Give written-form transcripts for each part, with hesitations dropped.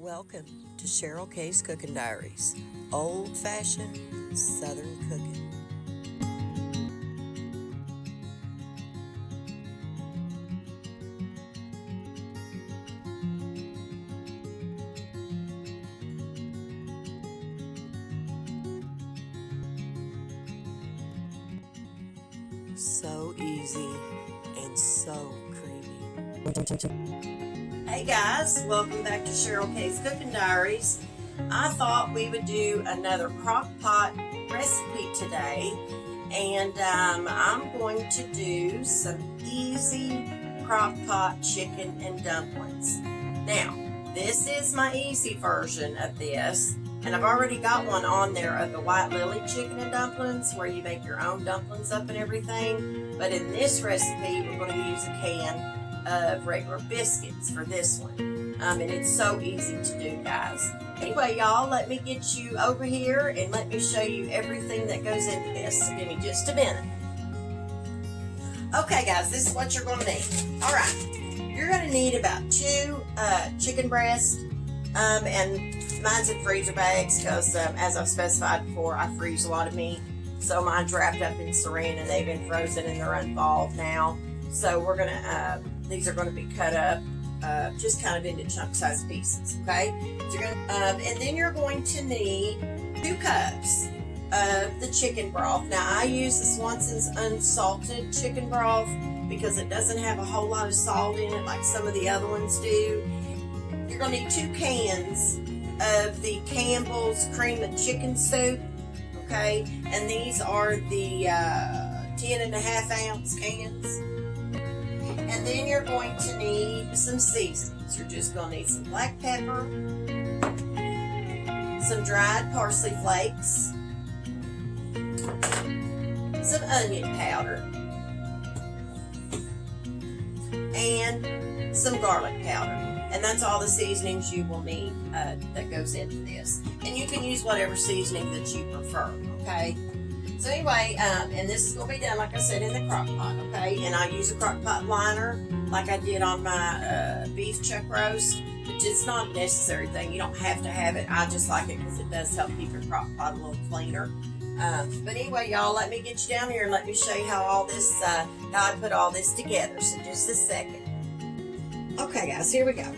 Welcome to Cheryl K's Cooking Diaries, old-fashioned Southern cooking. So easy and so creamy. Hey guys, welcome back to Cheryl K's Cooking Diaries. I thought we would do another Crock-Pot recipe today, and I'm going to do some easy Crock-Pot chicken and dumplings. Now, this is my easy version of this, and I've already got one on there of the White Lily chicken and dumplings where you make your own dumplings up and everything. But in this recipe, we're going to use a can of regular biscuits for this one. And it's so easy to do, guys. Anyway, y'all, let me get you over here and let me show you everything that goes into this. So give me just a minute. Okay, guys, this is what you're going to need. All right, you're going to need about 2 chicken breasts, and mine's in freezer bags because, as I've specified before, I freeze a lot of meat. So mine's wrapped up in saran and they've been frozen and they're unthawed now. So we're going to, these are going to be cut up just kind of into chunk-sized pieces, okay? So you're gonna, and then you're going to need 2 cups of the chicken broth. Now, I use the Swanson's unsalted chicken broth because it doesn't have a whole lot of salt in it like some of the other ones do. You're going to need 2 cans of the Campbell's cream of chicken soup, okay? And these are the 10.5-ounce cans. And then you're going to need some seasonings. You're just going to need some black pepper, some dried parsley flakes, some onion powder, and some garlic powder. And that's all the seasonings you will need that goes into this. And you can use whatever seasoning that you prefer, okay? So anyway, and this is going to be done, like I said, in the Crock-Pot, okay? And I use a Crock-Pot liner like I did on my beef chuck roast, but it's not a necessary thing. You don't have to have it. I just like it because it does help keep your Crock-Pot a little cleaner. But anyway, y'all, let me get you down here and let me show you how all this, how I put all this together. So just a second. Okay, guys, here we go.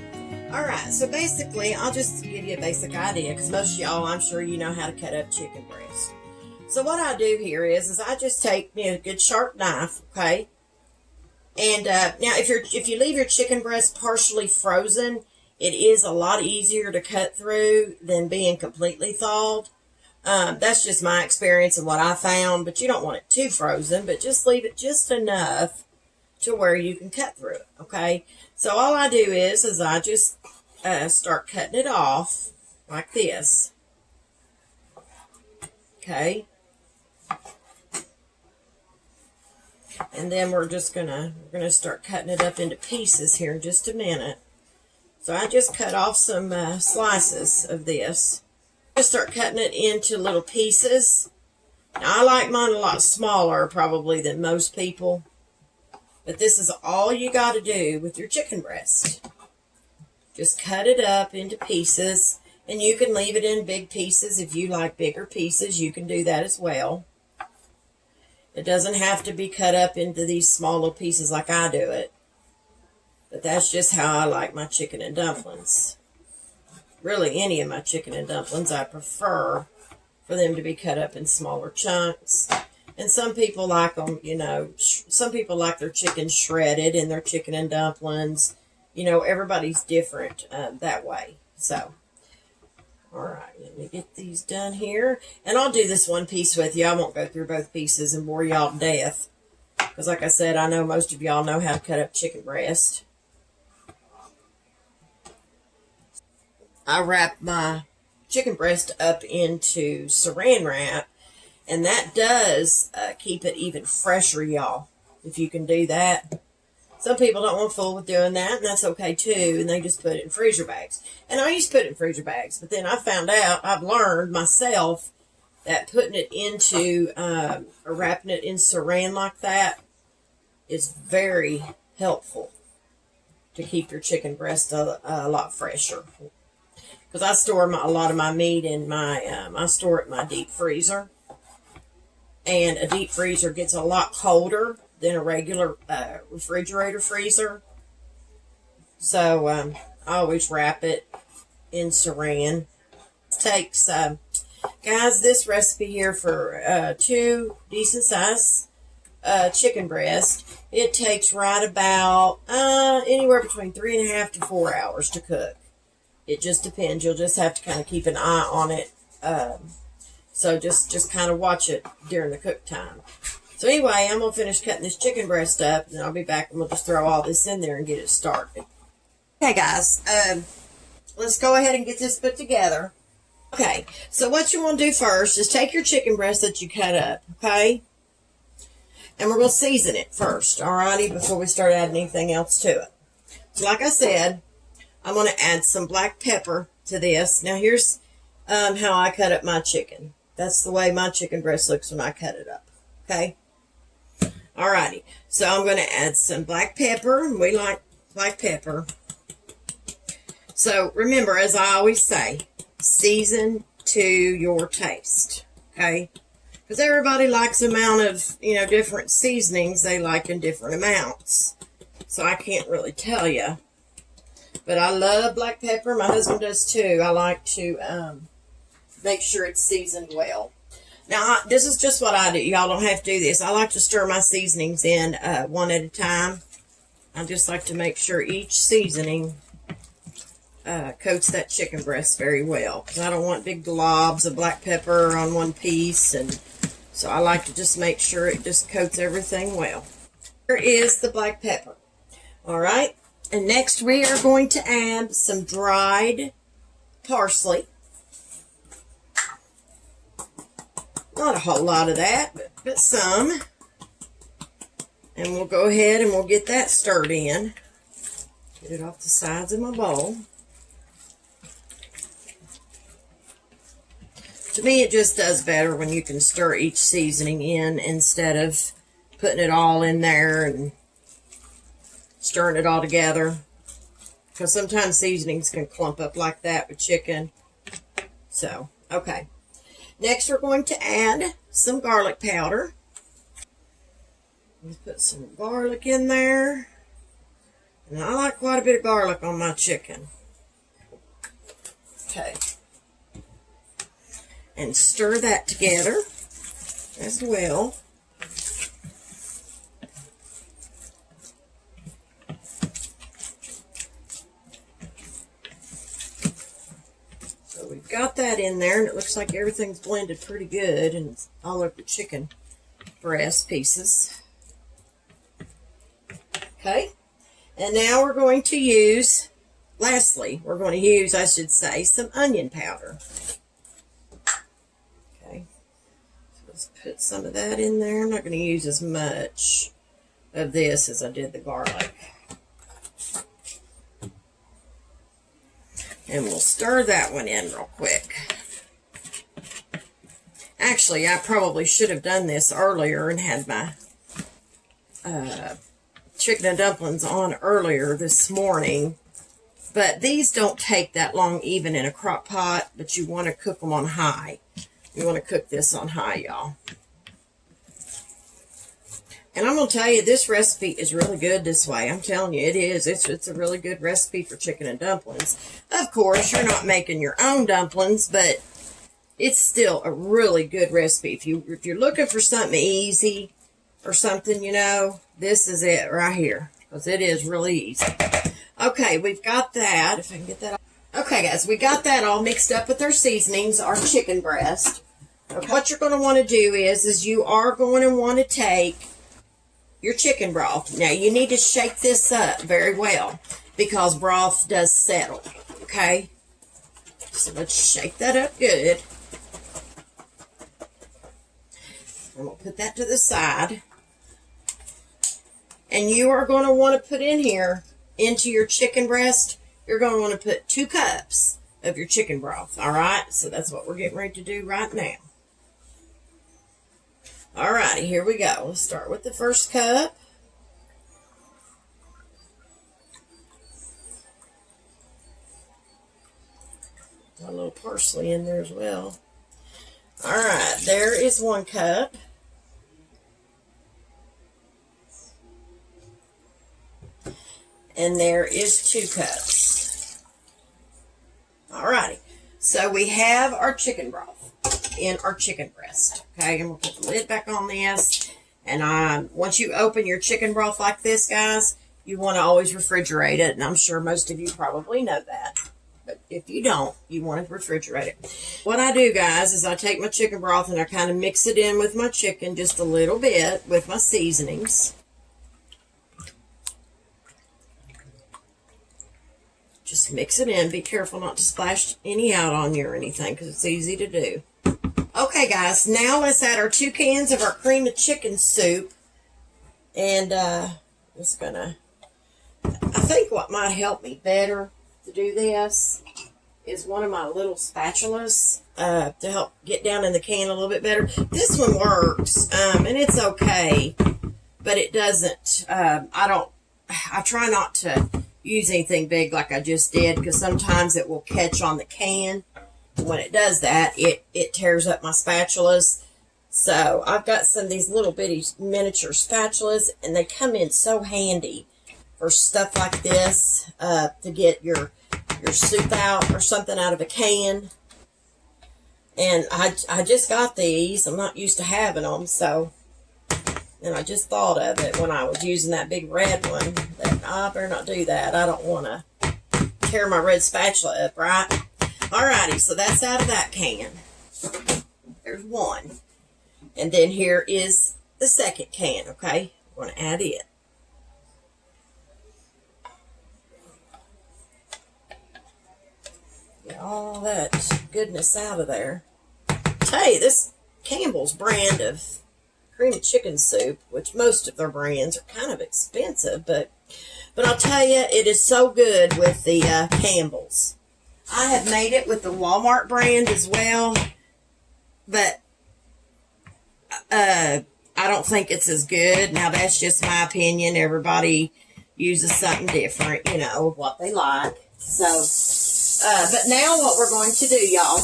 All right, so basically, I'll just give you a basic idea because most of y'all, I'm sure you know how to cut up chicken breast. So what I do here is I just take me a good sharp knife, okay? And now if you leave your chicken breast partially frozen, it is a lot easier to cut through than being completely thawed. That's just my experience and what I found, but you don't want it too frozen, but just leave it just enough to where you can cut through it, okay? So all I do is I just start cutting it off like this, okay? And then we're gonna start cutting it up into pieces here in just a minute. So I just cut off some slices of this. Just start cutting it into little pieces. Now, I like mine a lot smaller probably than most people. But this is all you got to do with your chicken breast. Just cut it up into pieces. And you can leave it in big pieces. If you like bigger pieces, you can do that as well. It doesn't have to be cut up into these small little pieces like I do it. But that's just how I like my chicken and dumplings. Really, any of my chicken and dumplings, I prefer for them to be cut up in smaller chunks. And some people like them, you know, some people like their chicken shredded in their chicken and dumplings. You know, everybody's different that way. So, all right, let me get these done here. And I'll do this one piece with you. I won't go through both pieces and bore y'all to death. Because like I said, I know most of y'all know how to cut up chicken breast. I wrap my chicken breast up into saran wrap. And that does keep it even fresher, y'all, if you can do that. Some people don't want to fool with doing that, and that's okay too, and they just put it in freezer bags. And I used to put it in freezer bags, but then I found out, I've learned myself, that putting it into, or wrapping it in saran like that is very helpful to keep your chicken breast a lot fresher. because I store a lot of my meat in my, I store it in my deep freezer. And a deep freezer gets a lot colder than a regular refrigerator freezer. So I always wrap it in saran. Takes, guys, this recipe here for 2 decent size chicken breast, it takes right about anywhere between 3.5 to 4 hours to cook. It just depends. You'll just have to kind of keep an eye on it. So just kind of watch it during the cook time. So anyway, I'm going to finish cutting this chicken breast up, and I'll be back and we'll just throw all this in there and get it started. Okay, guys, let's go ahead and get this put together. Okay, so what you want to do first is take your chicken breast that you cut up, okay? And we're going to season it first, alrighty, before we start adding anything else to it. So like I said, I'm going to add some black pepper to this. Now here's how I cut up my chicken. That's the way my chicken breast looks when I cut it up, okay? Alrighty, so I'm going to add some black pepper. We like black pepper. So remember, as I always say, season to your taste, okay? Because everybody likes an amount of, different seasonings they like in different amounts. So I can't really tell you. But I love black pepper. My husband does too. I like to make sure it's seasoned well. Now, this is just what I do. Y'all don't have to do this. I like to stir my seasonings in one at a time. I just like to make sure each seasoning coats that chicken breast very well, because I don't want big globs of black pepper on one piece, and so I like to just make sure it just coats everything well. Here is the black pepper. All right, and next we are going to add some dried parsley. Not a whole lot of that, but some. And we'll go ahead and we'll get that stirred in. Get it off the sides of my bowl. To me, it just does better when you can stir each seasoning in instead of putting it all in there and stirring it all together. Because sometimes seasonings can clump up like that with chicken. So, okay. Next, we're going to add some garlic powder. Let's put some garlic in there. And I like quite a bit of garlic on my chicken. Okay. And stir that together as well. So we've got that in there, and it looks like everything's blended pretty good, and it's all over the chicken breast pieces. Okay, and now we're going to use, lastly, we're going to use, I should say, some onion powder. Put some of that in there. I'm not going to use as much of this as I did the garlic. And we'll stir that one in real quick. Actually, I probably should have done this earlier and had my chicken and dumplings on earlier this morning. But these don't take that long even in a crock pot, but you want to cook them on high. You want to cook this on high, y'all. And I'm going to tell you, this recipe is really good this way. I'm telling you, it is. It's a really good recipe for chicken and dumplings. Of course, you're not making your own dumplings, but it's still a really good recipe. If you're looking for something easy or something, this is it right here, because it is really easy. Okay, we've got that. If I can get that. Okay, guys, we got that all mixed up with our seasonings, our chicken breast. Okay. What you're going to want to do is you are going to want to take your chicken broth. Now, you need to shake this up very well because broth does settle, okay? So let's shake that up good. And we'll put that to the side. And you are going to want to put in here, into your chicken breast, you're going to want to put 2 cups of your chicken broth, all right? So that's what we're getting ready to do right now. All righty, here we go. We'll start with the first cup. a little parsley in there as well. All right, there is 1 cup. And there is 2 cups. All righty. So we have our chicken broth in our chicken breast. Okay, and we'll put the lid back on this. And once you open your chicken broth like this, guys, you want to always refrigerate it. And I'm sure most of you probably know that. But if you don't, you want to refrigerate it. What I do, guys, is I take my chicken broth and I kind of mix it in with my chicken just a little bit with my seasonings. Just mix it in. Be careful not to splash any out on you or anything because it's easy to do. Okay, guys, now let's add our 2 cans of our cream of chicken soup. And I think what might help me better to do this is one of my little spatulas to help get down in the can a little bit better. This one works, and it's okay, but it doesn't, I try not to use anything big like I just did because sometimes it will catch on the can. When it does that, it tears up my spatulas. So I've got some of these little bitty miniature spatulas, and they come in so handy for stuff like this, to get your soup out or something out of a can. And I just got these. I'm not used to having them, so, and I just thought of it when I was using that big red one, that I better not do that. I don't want to tear my red spatula up, right? Alrighty, so that's out of that can. There's 1. And then here is the 2nd can, okay? We're going to add it. Get all that goodness out of there. Tell you, this Campbell's brand of cream of chicken soup, which most of their brands are kind of expensive, but I'll tell you, it is so good with the Campbell's. I have made it with the Walmart brand as well, but I don't think it's as good. Now, that's just my opinion. Everybody uses something different, you know, what they like. So, but now what we're going to do, y'all,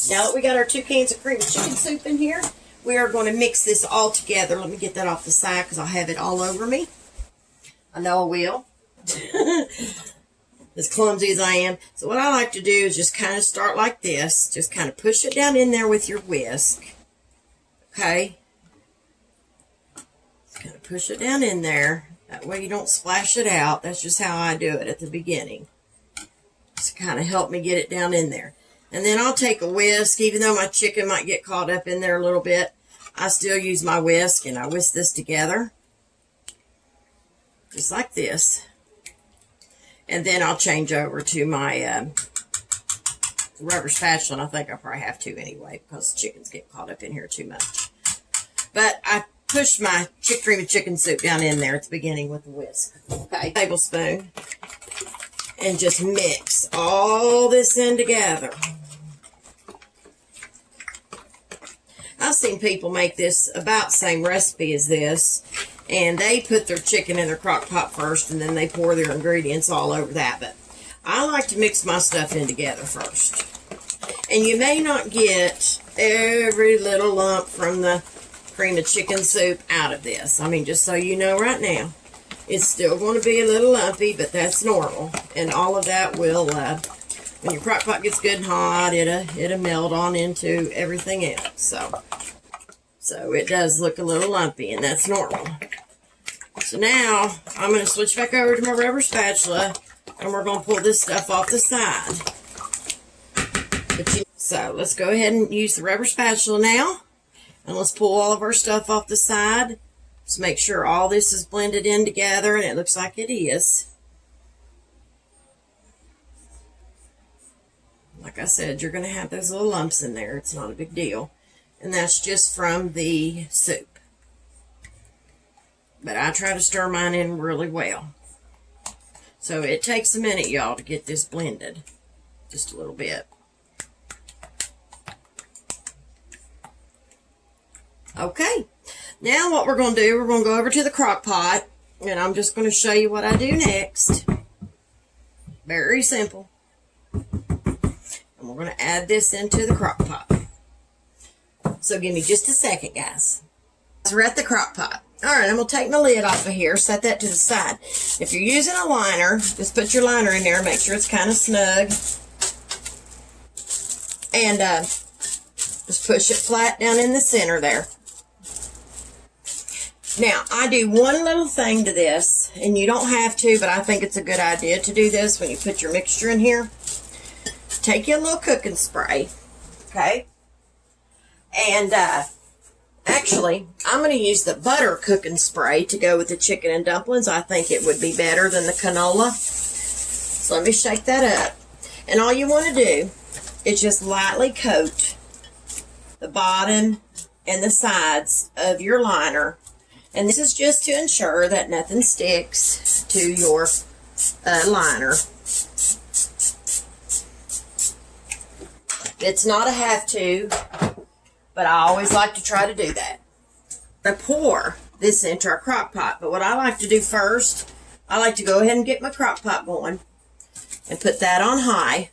now that we got our 2 cans of cream of chicken soup in here, we are going to mix this all together. Let me get that off the side because I'll have it all over me. I know I will. As clumsy as I am. So what I like to do is just kind of start like this. Just kind of push it down in there with your whisk. Okay? Just kind of push it down in there. That way you don't splash it out. That's just how I do it at the beginning. Just kind of help me get it down in there. And then I'll take a whisk. Even though my chicken might get caught up in there a little bit, I still use my whisk and I whisk this together. Just like this. And then I'll change over to my rubber spatula, and I think I probably have to anyway because chickens get caught up in here too much. But I push my cream of chicken soup down in there at the beginning with the whisk. Okay, tablespoon. And just mix all this in together. I've seen people make this about the same recipe as this. And they put their chicken in their Crock-Pot first, and then they pour their ingredients all over that. But I like to mix my stuff in together first. And you may not get every little lump from the cream of chicken soup out of this. I mean, just so you know right now, it's still going to be a little lumpy, but that's normal. And all of that will, when your Crock-Pot gets good and hot, it'll melt on into everything else. So it does look a little lumpy, and that's normal. So now, I'm going to switch back over to my rubber spatula, and we're going to pull this stuff off the side. So let's go ahead and use the rubber spatula now, and let's pull all of our stuff off the side. Just make sure all this is blended in together, and it looks like it is. Like I said, you're going to have those little lumps in there. It's not a big deal. And that's just from the soup. But I try to stir mine in really well. So it takes a minute, y'all, to get this blended. Just a little bit. Okay. Now what we're going to do, we're going to go over to the Crock-Pot. And I'm just going to show you what I do next. Very simple. I'm going we're going to add this into the crock pot. So give me just a second, guys. So we're at the crock pot. All right, I'm going to take my lid off of here, set that to the side. If you're using a liner, just put your liner in there, make sure it's kind of snug. And just push it flat down in the center there. Now, I do one little thing to this, and you don't have to, but I think it's a good idea to do this when you put your mixture in here. Take your little cooking spray, okay? And actually, I'm going to use the butter cooking spray to go with the chicken and dumplings. I think it would be better than the canola. So let me shake that up. And all you want to do is just lightly coat the bottom and the sides of your liner. And this is just to ensure that nothing sticks to your liner. It's not a have to, but I always like to try to do that. I pour this into our crock pot, but what I like to do first, I like to go ahead and get my crock pot going and put that on high.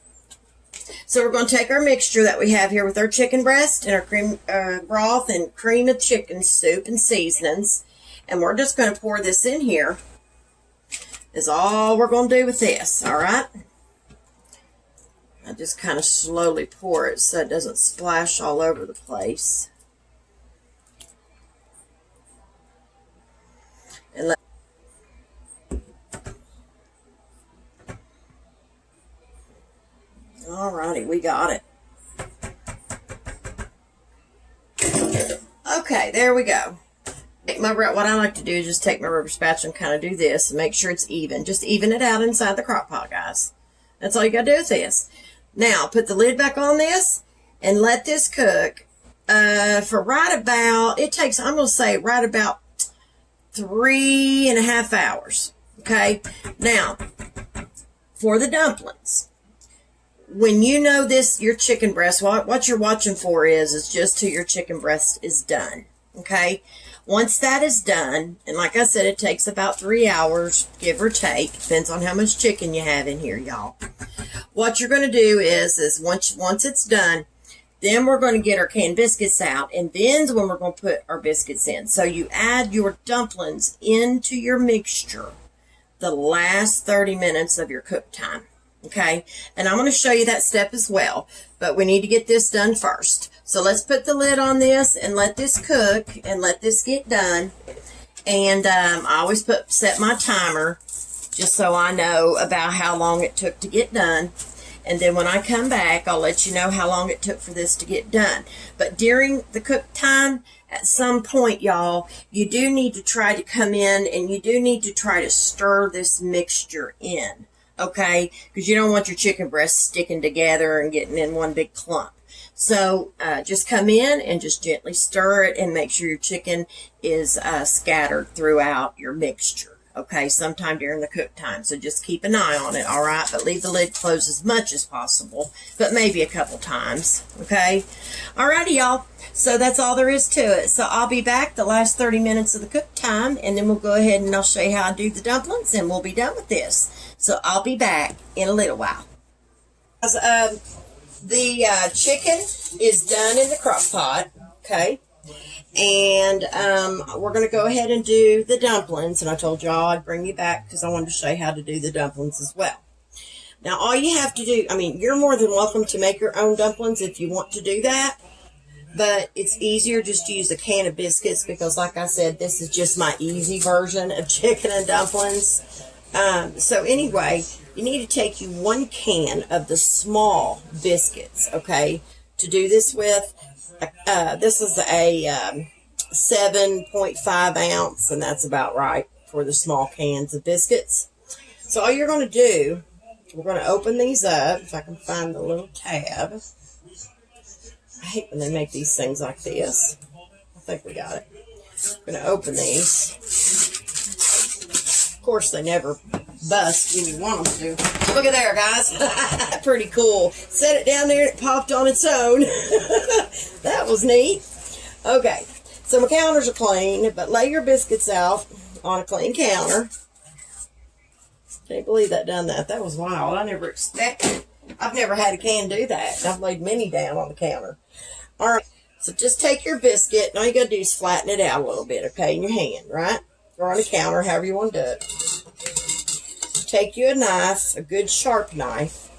So we're going to take our mixture that we have here with our chicken breast and our cream broth and cream of chicken soup and seasonings, and we're just going to pour this in here. Is all we're going to do with this, all right? I just kind of slowly pour it so it doesn't splash all over the place. And alrighty, we got it. Okay, there we go. What I like to do is just take my rubber spatula and kind of do this and make sure it's even. Just even it out inside the crock pot, guys. That's all you got to do with this. Now, put the lid back on this and let this cook for right about, it takes, I'm going to say, right about 3.5 hours. Okay? Now, for the dumplings, when you know this, your chicken breast, what you're watching for is just till your chicken breast is done. Okay? Once that is done, and like I said, it takes about 3 hours, give or take. Depends on how much chicken you have in here, y'all. What you're going to do is once it's done, then we're going to get our canned biscuits out, and then's when we're going to put our biscuits in. So you add your dumplings into your mixture the last 30 minutes of your cook time. Okay? And I'm going to show you that step as well, but we need to get this done first. So let's put the lid on this and let this cook and let this get done. And I always set my timer just so I know about how long it took to get done. And then when I come back, I'll let you know how long it took for this to get done. But during the cook time, at some point, y'all, you do need to try to come in and you do need to try to stir this mixture in. Okay? Because you don't want your chicken breasts sticking together and getting in one big clump. So just come in and just gently stir it and make sure your chicken is scattered throughout your mixture. Okay, sometime during the cook time. So just keep an eye on it, all right? But leave the lid closed as much as possible, but maybe a couple times, okay? All righty, y'all. So that's all there is to it. So I'll be back the last 30 minutes of the cook time, and then we'll go ahead and I'll show you how I do the dumplings, and we'll be done with this. So I'll be back in a little while. The chicken is done in the crock pot, okay? And we're going to go ahead and do the dumplings. And I told y'all I'd bring you back because I wanted to show you how to do the dumplings as well. Now, all you have to do, I mean, you're more than welcome to make your own dumplings if you want to do that. But it's easier just to use a can of biscuits because, like I said, this is just my easy version of chicken and dumplings. So anyway, you need to take you 1 can of the small biscuits, okay, to do this with. This is a 7.5 ounce, and that's about right for the small cans of biscuits. So all you're going to do, we're going to open these up, if I can find the little tab. I hate when they make these things like this. I think we got it. I'm going to open these. Of course, they never bust when you want them to. Look at there, guys. Pretty cool. Set it down there and it popped on its own. That was neat. Okay, so my counters are clean, but lay your biscuits out on a clean counter. Can't believe that done that. That was wild. I never expected I've never had a can do that. I've laid many down on the counter. All right, so just take your biscuit, and all you got to do is flatten it out a little bit, okay, in your hand, right? Or on the counter, however you want to do it. Take you a knife, a good sharp knife,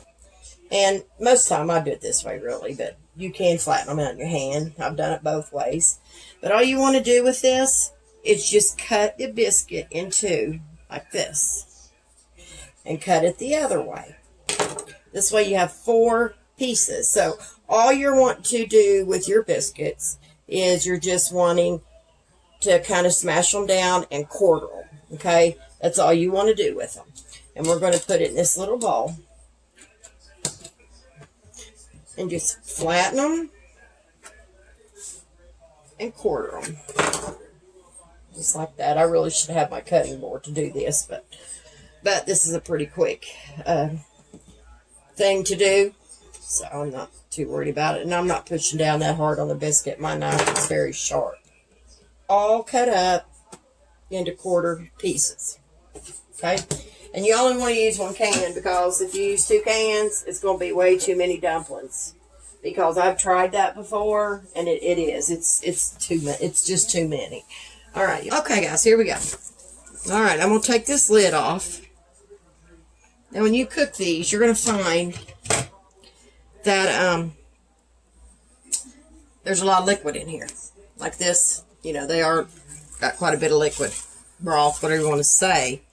and most of the time I do it this way, really, but you can flatten them out in your hand. I've done it both ways. But all you want to do with this is just cut the biscuit in two, like this, and cut it the other way. This way you have 4 pieces. So all you're wanting to do with your biscuits is you're just wanting to kind of smash them down and quarter them, okay? That's all you want to do with them. And we're going to put it in this little bowl and just flatten them and quarter them. Just like that. I really should have my cutting board to do this, but this is a pretty quick thing to do, so I'm not too worried about it. And I'm not pushing down that hard on the biscuit. My knife is very sharp. All cut up into quarter pieces, okay? And you only want to use 1 can, because if you use 2 cans, it's going to be way too many dumplings. Because I've tried that before, and it is. It's just too many. All right. Okay, guys, here we go. All right, I'm going to take this lid off. Now, when you cook these, you're going to find that there's a lot of liquid in here. Like this, you know, they are got quite a bit of liquid, broth, whatever you want to say.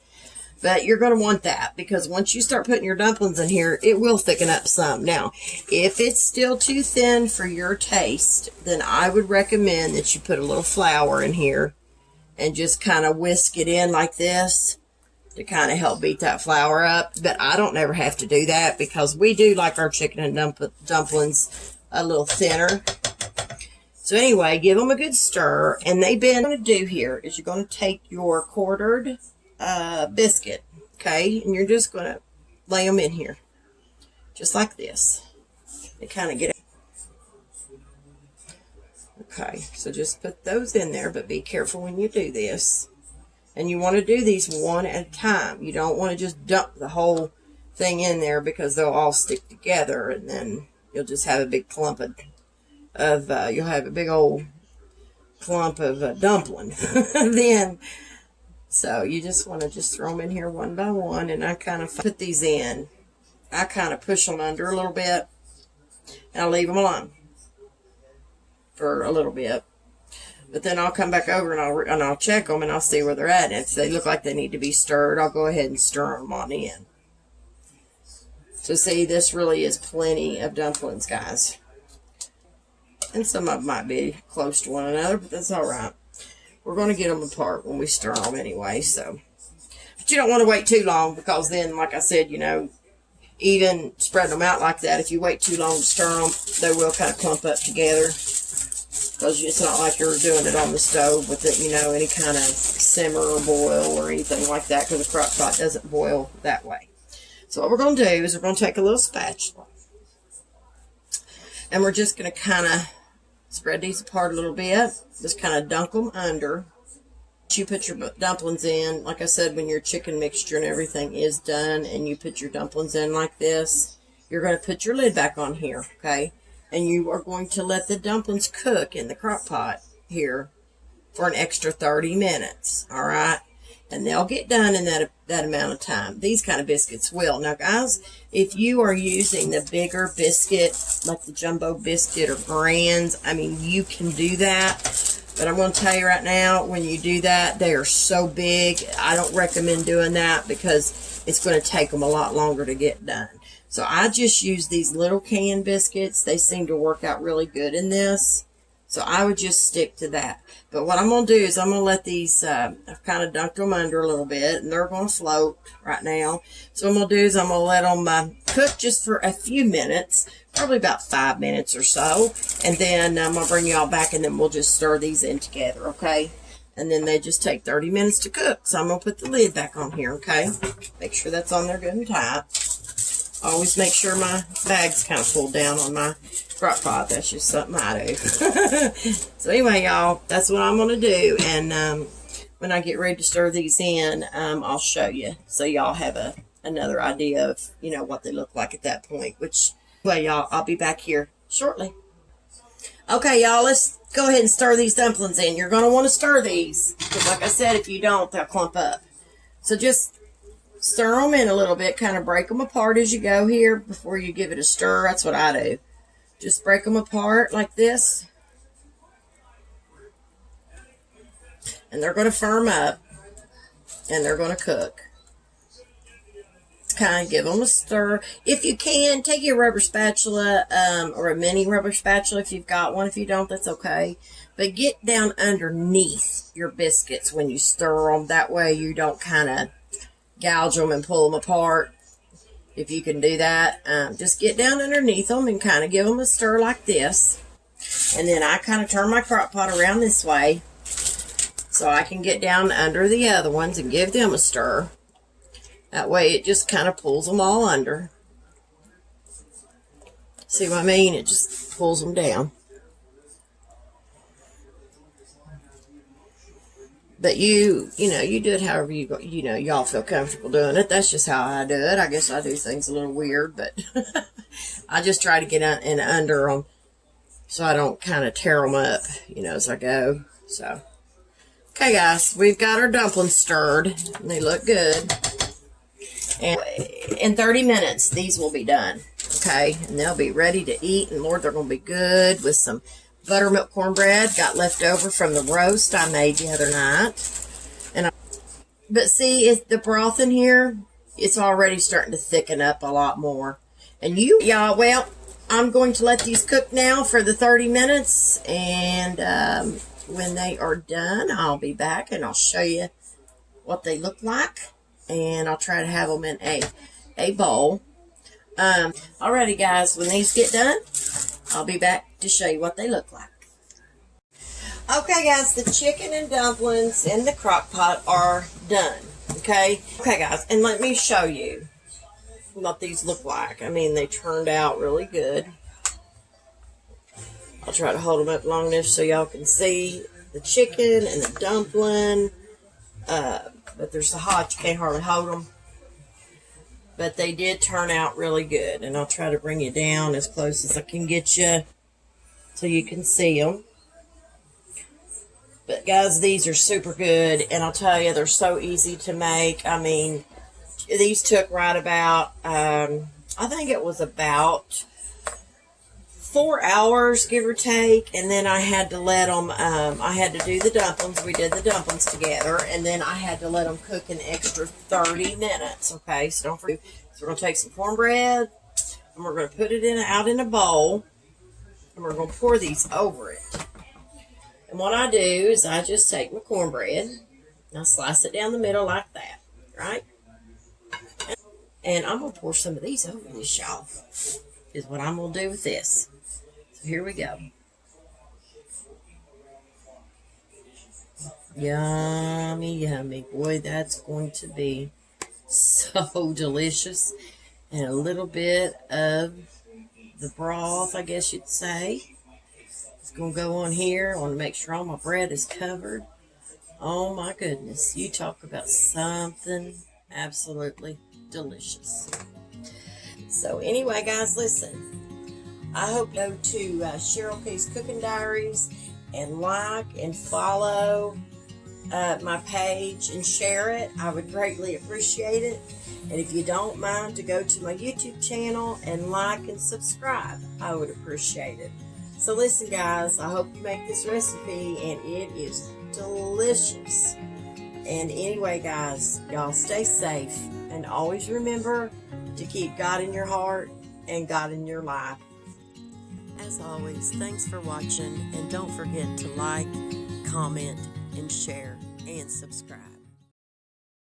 But you're going to want that, because once you start putting your dumplings in here, it will thicken up some. Now, if it's still too thin for your taste, then I would recommend that you put a little flour in here and just kind of whisk it in like this to kind of help beat that flour up. But I don't never have to do that, because we do like our chicken and dumplings a little thinner. So anyway, give them a good stir. And what you're going to do here is you're going to take your quartered biscuit, okay, and you're just going to lay them in here, just like this. They kind of get, okay, so just put those in there, but be careful when you do this. And you want to do these one at a time. You don't want to just dump the whole thing in there, because they'll all stick together, and then you'll just have a big clump of you'll have a big old clump of dumpling then. So you just want to just throw them in here one by one, and I kind of put these in. I kind of push them under a little bit, and I'll leave them alone for a little bit. But then I'll come back over and I'll check them, and I'll see where they're at. And if they look like they need to be stirred, I'll go ahead and stir them on in. So see, this really is plenty of dumplings, guys. And some of them might be close to one another, but that's all right. We're going to get them apart when we stir them anyway, so. But you don't want to wait too long, because then, like I said, you know, even spreading them out like that, if you wait too long to stir them, they will kind of clump up together. Because it's not like you're doing it on the stove with it, you know, any kind of simmer or boil or anything like that, because the Crock-Pot doesn't boil that way. So what we're going to do is we're going to take a little spatula, and we're just going to kind of spread these apart a little bit. Just kind of dunk them under. You put your dumplings in, like I said, when your chicken mixture and everything is done, and you put your dumplings in like this, you're going to put your lid back on here, okay? And you are going to let the dumplings cook in the Crock-Pot here for an extra 30 minutes, all right? And they'll get done in that amount of time. These kind of biscuits will. Now, guys, if you are using the bigger biscuit, like the jumbo biscuit or grands, I mean, you can do that. But I'm going to tell you right now, when you do that, they are so big. I don't recommend doing that, because it's going to take them a lot longer to get done. So I just use these little can biscuits. They seem to work out really good in this. So I would just stick to that. But what I'm going to do is I'm going to let these, I've kind of dunked them under a little bit, and they're going to float right now. So what I'm going to do is I'm going to let them cook just for a few minutes, probably about 5 minutes or so. And then I'm going to bring y'all back, and then we'll just stir these in together, okay? And then they just take 30 minutes to cook. So I'm going to put the lid back on here, okay? Make sure that's on there good and tight. Always make sure my bag's kind of pulled down on my Crock-Pot. That's just something I do. So anyway, y'all, that's what I'm going to do. And when I get ready to stir these in, I'll show you. So y'all have a another idea of, you know, what they look like at that point. Which, well, y'all, I'll be back here shortly. Okay, y'all, let's go ahead and stir these dumplings in. You're going to want to stir these, because like I said, if you don't, they'll clump up. So just stir them in a little bit, kind of break them apart as you go here before you give it a stir. That's what I do. Just break them apart like this. And they're going to firm up, and they're going to cook. Kind of give them a stir. If you can, take your rubber spatula, or a mini rubber spatula if you've got one. If you don't, that's okay. But get down underneath your biscuits when you stir them. That way you don't kind of gouge them and pull them apart. If you can do that, just get down underneath them and kind of give them a stir like this. And then I kind of turn my crock pot around this way so I can get down under the other ones and give them a stir. That way it just kind of pulls them all under. See what I mean? It just pulls them down. But you know, you do it however you know, y'all feel comfortable doing it. That's just how I do it. I guess I do things a little weird, but I just try to get in under them so I don't kind of tear them up, you know, as I go. So, okay, guys, we've got our dumplings stirred, and they look good. And in 30 minutes, these will be done, okay? And they'll be ready to eat, and Lord, they're going to be good with some buttermilk cornbread got left over from the roast I made the other night. But see, the broth in here, it's already starting to thicken up a lot more. And y'all, well, I'm going to let these cook now for the 30 minutes. And when they are done, I'll be back and I'll show you what they look like. And I'll try to have them in a bowl. Alrighty, guys, when these get done, I'll be back to show you what they look like. Okay, guys, the chicken and dumplings in the crock pot are done. Okay, guys, and let me show you what these look like. I mean, they turned out really good. I'll try to hold them up long enough so y'all can see the chicken and the dumpling. But they're so hot you can't hardly hold them. But they did turn out really good. And I'll try to bring you down as close as I can get you so you can see them. But guys, these are super good. And I'll tell you, they're so easy to make. I mean, these took right about, I think it was about 4 hours, give or take. And then I had to let them, I had to do the dumplings. We did the dumplings together. And then I had to let them cook an extra 30 minutes. Okay, so don't forget. So we're going to take some cornbread. And we're going to put it out in a bowl. And we're going to pour these over it. And what I do is I just take my cornbread. And I slice it down the middle like that. Right? And I'm going to pour some of these over this, y'all. Is what I'm going to do with this. So here we go. Yummy, yummy. Boy, that's going to be so delicious. And a little bit of the broth, I guess you'd say. It's going to go on here. I want to make sure all my bread is covered. Oh my goodness. You talk about something absolutely delicious. So anyway, guys, listen. I hope you go to Cheryl K's Cooking Diaries and like and follow my page and share it. I would greatly appreciate it. And if you don't mind to go to my YouTube channel and like and subscribe, I would appreciate it. So listen, guys, I hope you make this recipe and it is delicious. And anyway, guys, y'all stay safe and always remember to keep God in your heart and God in your life. As always, thanks for watching, and don't forget to like, comment, and share, and subscribe.